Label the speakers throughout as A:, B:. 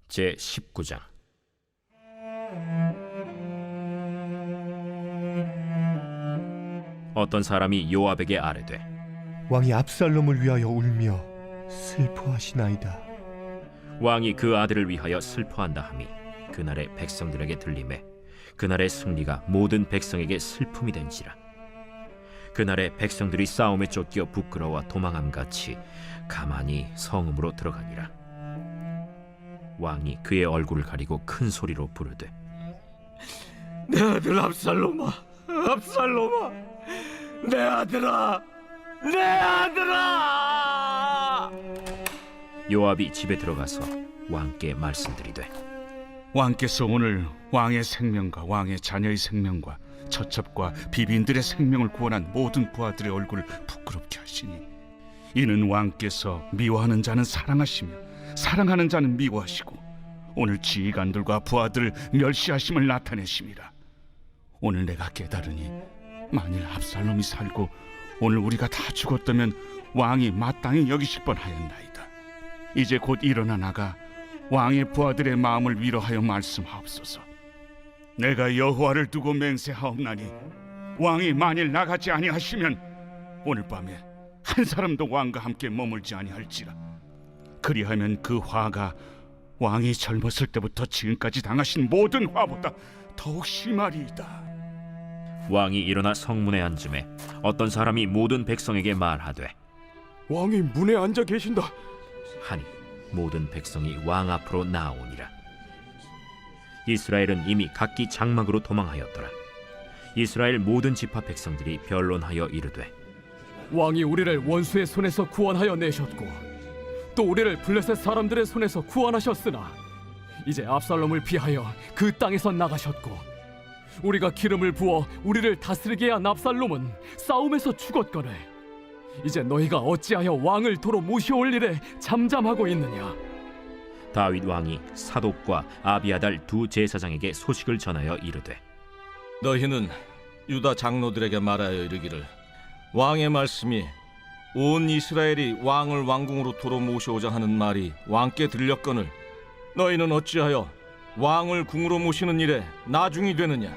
A: 제19장. 어떤 사람이 요압에게 아뢰되,
B: 왕이 압살롬을 위하여 울며 슬퍼하시나이다.
A: 왕이 그 아들을 위하여 슬퍼한다 함이 그날의 백성들에게 들리매 그날의 승리가 모든 백성에게 슬픔이 된지라. 그날의 백성들이 싸움에 쫓겨 부끄러워 도망함같이 가만히 성읍으로 들어가니라. 왕이 그의 얼굴을 가리고 큰 소리로 부르되,
C: 내 아들 압살롬아, 압살롬아, 내 아들아, 내 아들아!
A: 요압이 집에 들어가서 왕께 말씀드리되,
D: 왕께서 오늘 왕의 생명과 왕의 자녀의 생명과 처첩과 비빈들의 생명을 구원한 모든 부하들의 얼굴을 부끄럽게 하시니 이는 왕께서 미워하는 자는 사랑하시며 사랑하는 자는 미워하시고 오늘 지휘관들과 부하들을 멸시하심을 나타내심이라. 오늘 내가 깨달으니 만일 압살롬이 살고 오늘 우리가 다 죽었다면 왕이 마땅히 여기실 뻔하였나이다. 이제 곧 일어나 나가 왕의 부하들의 마음을 위로하여 말씀하옵소서. 내가 여호와를 두고 맹세하옵나니 왕이 만일 나가지 아니하시면 오늘 밤에 한 사람도 왕과 함께 머물지 아니할지라. 그리하면 그 화가 왕이 젊었을 때부터 지금까지 당하신 모든 화보다 더욱 심하리이다.
A: 왕이 일어나 성문에 앉음에 어떤 사람이 모든 백성에게 말하되,
C: 왕이 문에 앉아 계신다.
A: 하니 모든 백성이 왕 앞으로 나아오니라. 이스라엘은 이미 각기 장막으로 도망하였더라. 이스라엘 모든 지파 백성들이 변론하여 이르되,
E: 왕이 우리를 원수의 손에서 구원하여 내셨고 또 우리를 블레셋 사람들의 손에서 구원하셨으나 이제 압살롬을 피하여 그 땅에서 나가셨고 우리가 기름을 부어 우리를 다스리게 한 압살롬은 싸움에서 죽었거늘 이제 너희가 어찌하여 왕을 도로 모셔올 일에 잠잠하고 있느냐.
A: 다윗 왕이 사독과 아비아달 두 제사장에게 소식을 전하여 이르되,
F: 너희는 유다 장로들에게 말하여 이르기를 왕의 말씀이 온 이스라엘이 왕을 왕궁으로 도로 모셔오자 하는 말이 왕께 들렸거늘 너희는 어찌하여 왕을 궁으로 모시는 일에 나중이 되느냐.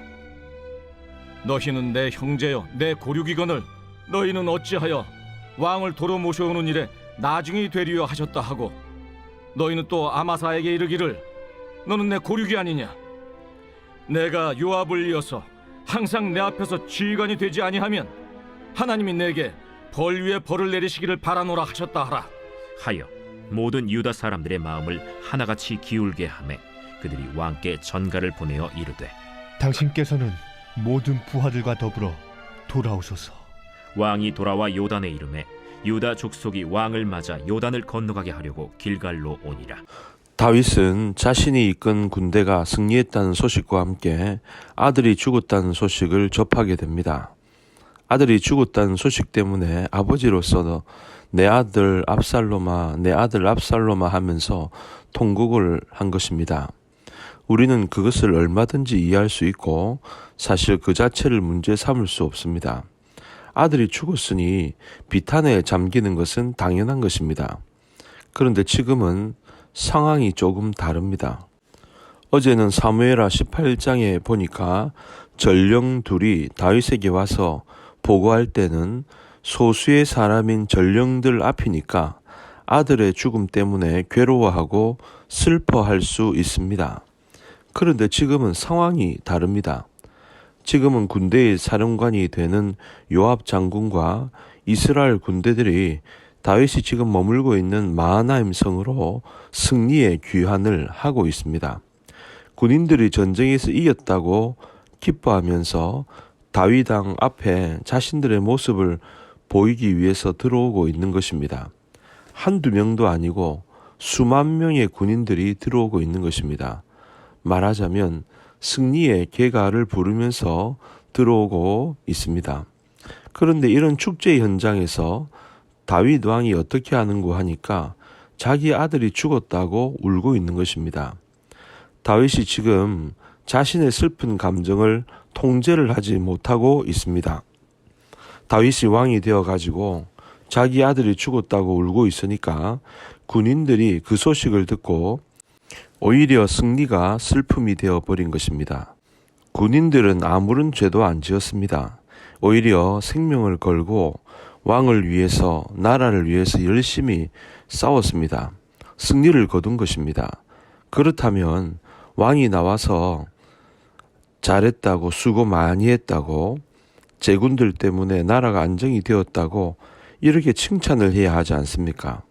F: 너희는 내 형제여 내 고륙이거늘 너희는 어찌하여 왕을 도로 모셔오는 일에 나중이 되리여 하셨다 하고 너희는 또 아마사에게 이르기를 너는 내 고륙이 아니냐. 내가 요압을 이어서 항상 내 앞에서 지휘관이 되지 아니하면 하나님이 내게 벌 위에 벌을 내리시기를 바라노라 하셨다 하라.
A: 하여 모든 유다 사람들의 마음을 하나같이 기울게 하매 그들이 왕께 전가를 보내어 이르되,
B: 당신께서는 모든 부하들과 더불어 돌아오소서.
A: 왕이 돌아와 요단에 이르매 유다 족속이 왕을 맞아 요단을 건너가게 하려고 길갈로 오니라.
G: 다윗은 자신이 이끈 군대가 승리했다는 소식과 함께 아들이 죽었다는 소식을 접하게 됩니다. 아들이 죽었다는 소식 때문에 아버지로서 내 아들 압살롬아, 내 아들 압살롬아 하면서 통곡을 한 것입니다. 우리는 그것을 얼마든지 이해할 수 있고 사실 그 자체를 문제 삼을 수 없습니다. 아들이 죽었으니 비탄에 잠기는 것은 당연한 것입니다. 그런데 지금은 상황이 조금 다릅니다. 어제는 사무엘하 18장에 보니까 전령 둘이 다윗에게 와서 보고할 때는 소수의 사람인 전령들 앞이니까 아들의 죽음 때문에 괴로워하고 슬퍼할 수 있습니다. 그런데 지금은 상황이 다릅니다. 지금은 군대의 사령관이 되는 요압 장군과 이스라엘 군대들이 다윗이 지금 머물고 있는 마하나임 성으로 승리의 귀환을 하고 있습니다. 군인들이 전쟁에서 이겼다고 기뻐하면서 다윗왕 앞에 자신들의 모습을 보이기 위해서 들어오고 있는 것입니다. 한두 명도 아니고 수만 명의 군인들이 들어오고 있는 것입니다. 말하자면 승리의 개가를 부르면서 들어오고 있습니다. 그런데 이런 축제 현장에서 다윗 왕이 어떻게 하는고 하니까 자기 아들이 죽었다고 울고 있는 것입니다. 다윗이 지금 자신의 슬픈 감정을 통제를 하지 못하고 있습니다. 다윗이 왕이 되어가지고 자기 아들이 죽었다고 울고 있으니까 군인들이 그 소식을 듣고 오히려 승리가 슬픔이 되어버린 것입니다. 군인들은 아무런 죄도 안 지었습니다. 오히려 생명을 걸고 왕을 위해서, 나라를 위해서 열심히 싸웠습니다. 승리를 거둔 것입니다. 그렇다면 왕이 나와서 잘했다고, 수고 많이 했다고, 제군들 때문에 나라가 안정이 되었다고 이렇게 칭찬을 해야 하지 않습니까?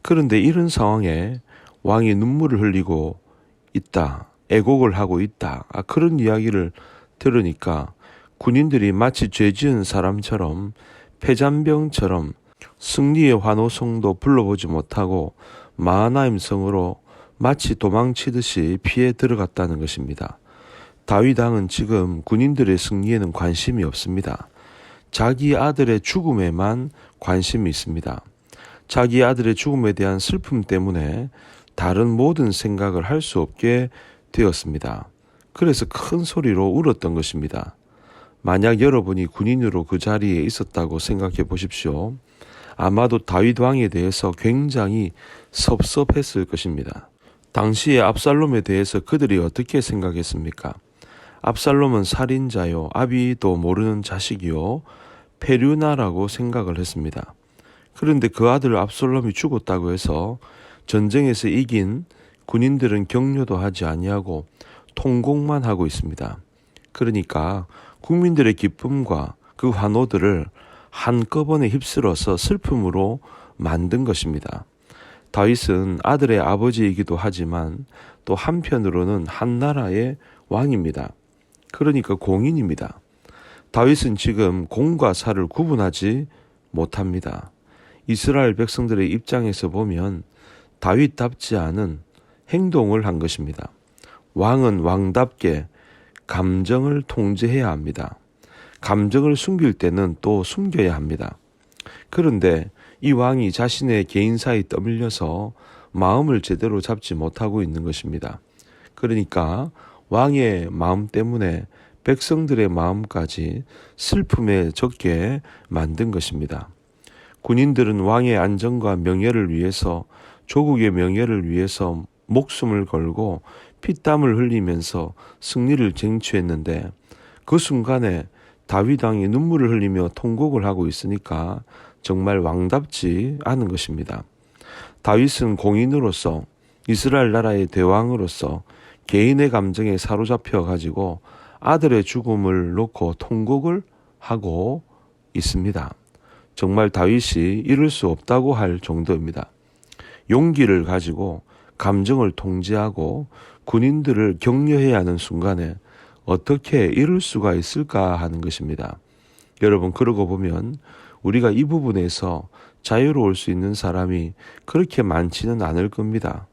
G: 그런데 이런 상황에 왕이 눈물을 흘리고 있다, 애곡을 하고 있다, 그런 이야기를 들으니까 군인들이 마치 죄 지은 사람처럼, 패잔병처럼 승리의 환호성도 불러보지 못하고 마하나임 성으로 마치 도망치듯이 피해 들어갔다는 것입니다. 다윗 왕은 지금 군인들의 승리에는 관심이 없습니다. 자기 아들의 죽음에만 관심이 있습니다. 자기 아들의 죽음에 대한 슬픔 때문에 다른 모든 생각을 할 수 없게 되었습니다. 그래서 큰 소리로 울었던 것입니다. 만약 여러분이 군인으로 그 자리에 있었다고 생각해 보십시오. 아마도 다윗 왕에 대해서 굉장히 섭섭했을 것입니다. 당시에 압살롬에 대해서 그들이 어떻게 생각했습니까? 압살롬은 살인자요, 아비도 모르는 자식이요, 페류나라고 생각을 했습니다. 그런데 그 아들 압살롬이 죽었다고 해서 전쟁에서 이긴 군인들은 격려도 하지 아니하고 통곡만 하고 있습니다. 그러니까 국민들의 기쁨과 그 환호들을 한꺼번에 휩쓸어서 슬픔으로 만든 것입니다. 다윗은 아들의 아버지이기도 하지만 또 한편으로는 한 나라의 왕입니다. 그러니까 공인입니다. 다윗은 지금 공과 사를 구분하지 못합니다. 이스라엘 백성들의 입장에서 보면 다윗답지 않은 행동을 한 것입니다. 왕은 왕답게 감정을 통제해야 합니다. 감정을 숨길 때는 또 숨겨야 합니다. 그런데 이 왕이 자신의 개인사에 떠밀려서 마음을 제대로 잡지 못하고 있는 것입니다. 그러니까 왕의 마음 때문에 백성들의 마음까지 슬픔에 젖게 만든 것입니다. 군인들은 왕의 안전과 명예를 위해서, 조국의 명예를 위해서 목숨을 걸고 피땀을 흘리면서 승리를 쟁취했는데 그 순간에 다윗 왕이 눈물을 흘리며 통곡을 하고 있으니까 정말 왕답지 않은 것입니다. 다윗은 공인으로서, 이스라엘 나라의 대왕으로서 개인의 감정에 사로잡혀 가지고 아들의 죽음을 놓고 통곡을 하고 있습니다. 정말 다윗이 이럴 수 없다고 할 정도입니다. 용기를 가지고 감정을 통제하고 군인들을 격려해야 하는 순간에 어떻게 이럴 수가 있을까 하는 것입니다. 여러분, 그러고 보면 우리가 이 부분에서 자유로울 수 있는 사람이 그렇게 많지는 않을 겁니다.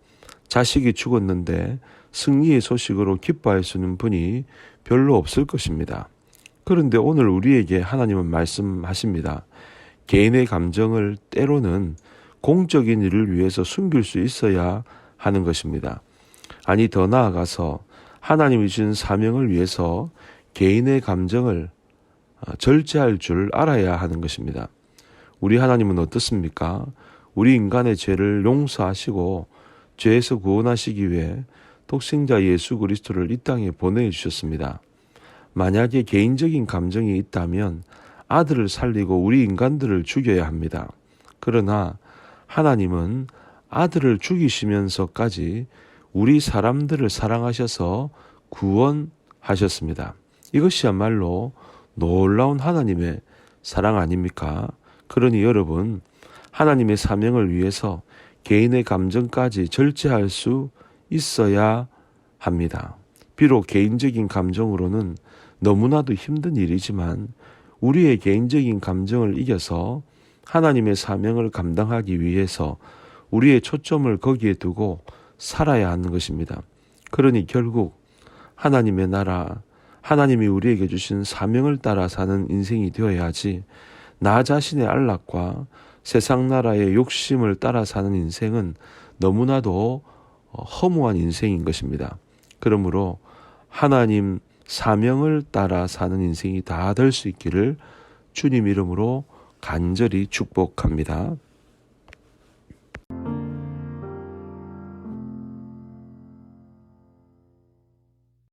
G: 자식이 죽었는데 승리의 소식으로 기뻐할 수 있는 분이 별로 없을 것입니다. 그런데 오늘 우리에게 하나님은 말씀하십니다. 개인의 감정을 때로는 공적인 일을 위해서 숨길 수 있어야 하는 것입니다. 아니, 더 나아가서 하나님이 주신 사명을 위해서 개인의 감정을 절제할 줄 알아야 하는 것입니다. 우리 하나님은 어떻습니까? 우리 인간의 죄를 용서하시고 죄에서 구원하시기 위해 독생자 예수 그리스도를 이 땅에 보내주셨습니다. 만약에 개인적인 감정이 있다면 아들을 살리고 우리 인간들을 죽여야 합니다. 그러나 하나님은 아들을 죽이시면서까지 우리 사람들을 사랑하셔서 구원하셨습니다. 이것이야말로 놀라운 하나님의 사랑 아닙니까? 그러니 여러분, 하나님의 사명을 위해서 개인의 감정까지 절제할 수 있어야 합니다. 비록 개인적인 감정으로는 너무나도 힘든 일이지만 우리의 개인적인 감정을 이겨서 하나님의 사명을 감당하기 위해서 우리의 초점을 거기에 두고 살아야 하는 것입니다. 그러니 결국 하나님의 나라, 하나님이 우리에게 주신 사명을 따라 사는 인생이 되어야지, 나 자신의 안락과 세상 나라의 욕심을 따라 사는 인생은 너무나도 허무한 인생인 것입니다. 그러므로 하나님 사명을 따라 사는 인생이 다 될 수 있기를 주님 이름으로 간절히 축복합니다.